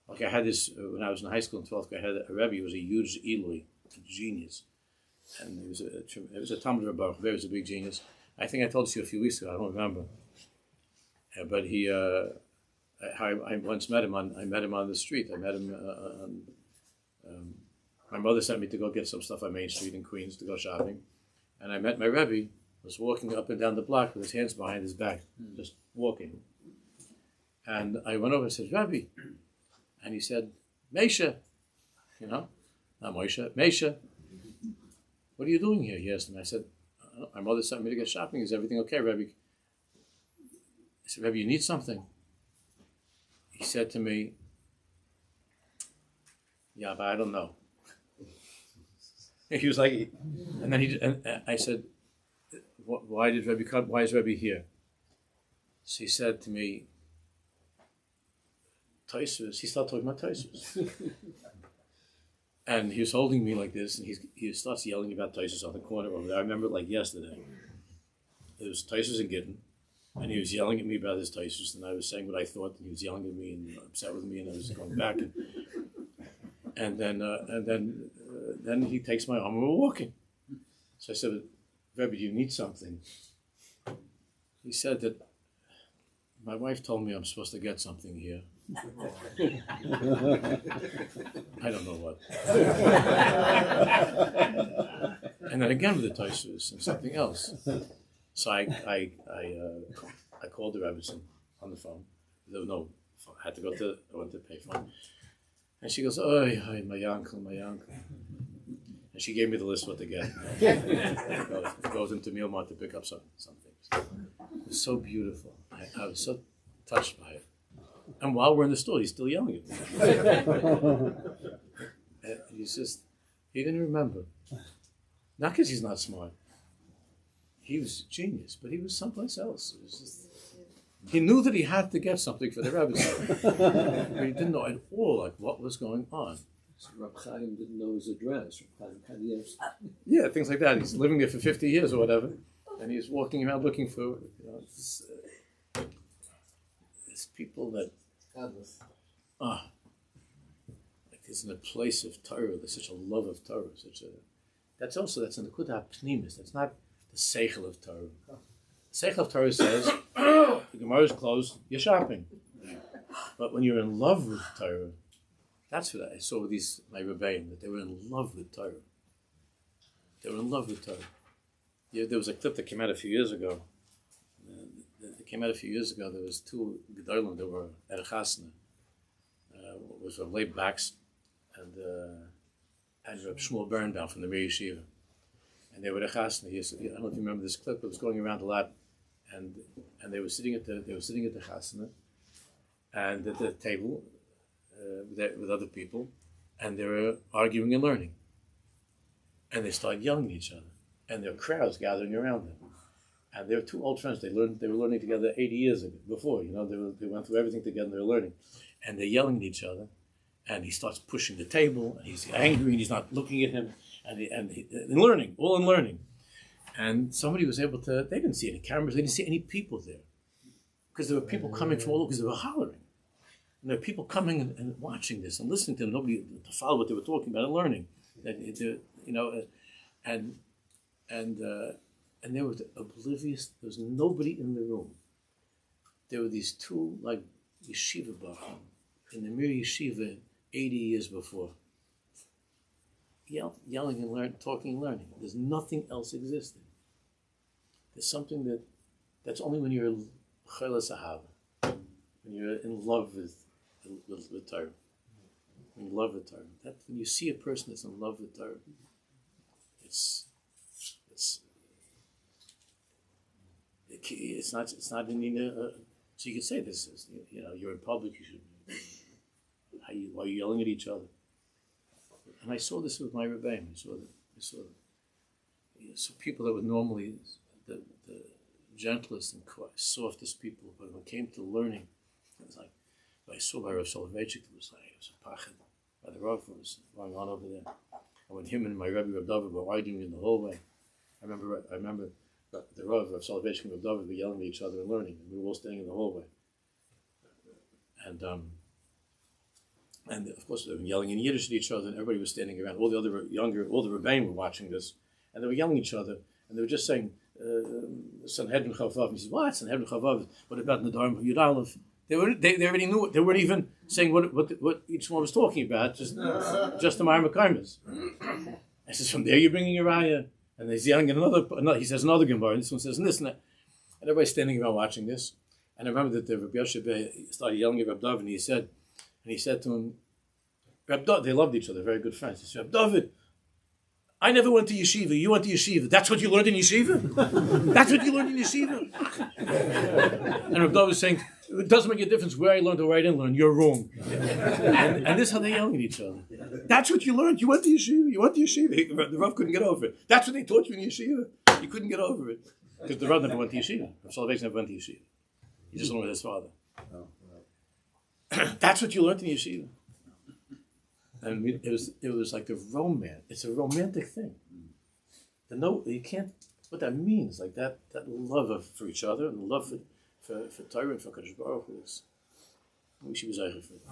Like I had this, when I was in high school in 12th grade, I had a Rabbi who was a huge Eloi, a genius. And it was a Talmud Rabbi, he was a big genius. I think I told this to you a few weeks ago, I don't remember. But he, I once met him on the street. I met him my mother sent me to go get some stuff on Main Street in Queens to go shopping. And I met my Rebbe, was walking up and down the block with his hands behind his back, just walking. And I went over and said, Rabbi. And he said, Moshe. Not Moshe, Moshe. What are you doing here? He asked me. I said, my mother sent me to get shopping. Is everything okay, Rabbi? I said, Rabbi, you need something. He said to me, yeah, but I don't know. He was like, and then I said, why is Rabbi here? So he said to me, Taisus. He started talking about Taisus. And he was holding me like this, and he starts yelling about Taisus on the corner over there. I remember it like yesterday. It was Taisus and Gittin, and he was yelling at me about his Taisus, and I was saying what I thought, and he was yelling at me and upset with me, and I was going back. And then he takes my arm and we're walking. So I said, Rabbi, do you need something? He said that my wife told me I'm supposed to get something here. I don't know what. And then again with the Taisus and something else. So I called the Rebbetzin on the phone. There was no phone. I went to the payphone. And she goes, "Oi, my uncle. And she gave me the list what to get. It goes into Mealmart to pick up some things. It was so beautiful. I was so touched by it. And while we're in the store, he's still yelling at me. He didn't remember. Not because he's not smart. He was a genius, but he was someplace else. It was just, he knew that he had to get something for the Rebbe, but he didn't know at all what was going on. So Reb Chaim didn't know his address. Reb Chaim Kadiyev's. Yeah, things like that. He's living there for 50 years or whatever, and he's walking around looking for it's people that like he's in a place of Torah. There's such a love of Torah. That's in the Kudah Pnimis. That's not the Seichel of Torah. The Seichel of Torah says the Gemara is closed. You're shopping, but when you're in love with Torah, that's what I saw with my Rebbeim, that they were in love with Torah. They were in love with Torah. There was a clip that came out a few years ago. There was two Gedolim that were at a chasna. It was Rav Leib Bax and Rav Shmuel Birnbaum from the Meir Yeshiva. And they were at a chasna. I don't know if you remember this clip. It was going around a lot. And they were sitting at the chasna and at the table with other people, and they were arguing and learning. And they started yelling at each other. And there were crowds gathering around them. And they were two old friends. They were learning together 80 years before. They went through everything together. They were learning, and they're yelling at each other. And he starts pushing the table, and he's angry, and he's not looking at him. And learning, all in learning. And somebody was able to. They didn't see any cameras. They didn't see any people there, because there were people coming from all over. Because they were hollering, and there were people coming and watching this and listening to them. Nobody to follow what they were talking about and learning. And they were oblivious. There was nobody in the room. There were these two, like, yeshiva bachim in the Meir Yeshiva 80 years before. Yelling and talking and learning. There's nothing else existing. There's something that's only when you're chayla sahava, when you're in love with Torah. When you love the Torah. When you see a person that's in love with Torah, it's not in so you could say this is, you're in public, you should, why are you yelling at each other? And I saw this with my Rebbeim. I saw people that were normally the gentlest and softest people, but when it came to learning, it was like, I saw by Rav Soloveitchik, it was a pachad by the Rav was going on over there. And when him and my Rabbi Rav David were arguing in the hallway, I remember the Rav Soloveitchik and Rav David were yelling at each other and learning, and we were all standing in the hallway. And of course they were yelling in Yiddish at each other, and everybody was standing around. All the Rebbeim were watching this, and they were yelling at each other, and they were just saying, Sanhedrin Chavav. He said, what? Sanhedrin Chavav? What about Nadarim Yud Aleph? They already knew it. They weren't even saying what each one was talking about, just the Ma'amar Kaimas. I says, from there you're bringing a raya. And he's yelling at another, he says another Gemara, and this one says this and that. And everybody's standing around watching this. And I remember that the Rabbi Yoshe started yelling at Reb David, and he said to him, Reb David, they loved each other, very good friends. He said, Reb David, I never went to yeshiva. You went to yeshiva. That's what you learned in yeshiva? That's what you learned in yeshiva? And Reb David was saying, it doesn't make a difference where I learned or where I didn't learn. You're wrong. And this is how they're yelling at each other. That's what you learned. You went to yeshiva. You went to yeshiva. The Rav couldn't get over it. That's what they taught you in yeshiva. You couldn't get over it. Because the Rav never went to yeshiva. Rav Soloveitchik never went to yeshiva. He just learned with his father. That's what you learned in yeshiva. And it was like a romance. It's a romantic thing. You can't. What that means, like that love for each other and the love for Torah and for Kodesh Baruch Hu. We should be zeicher for it.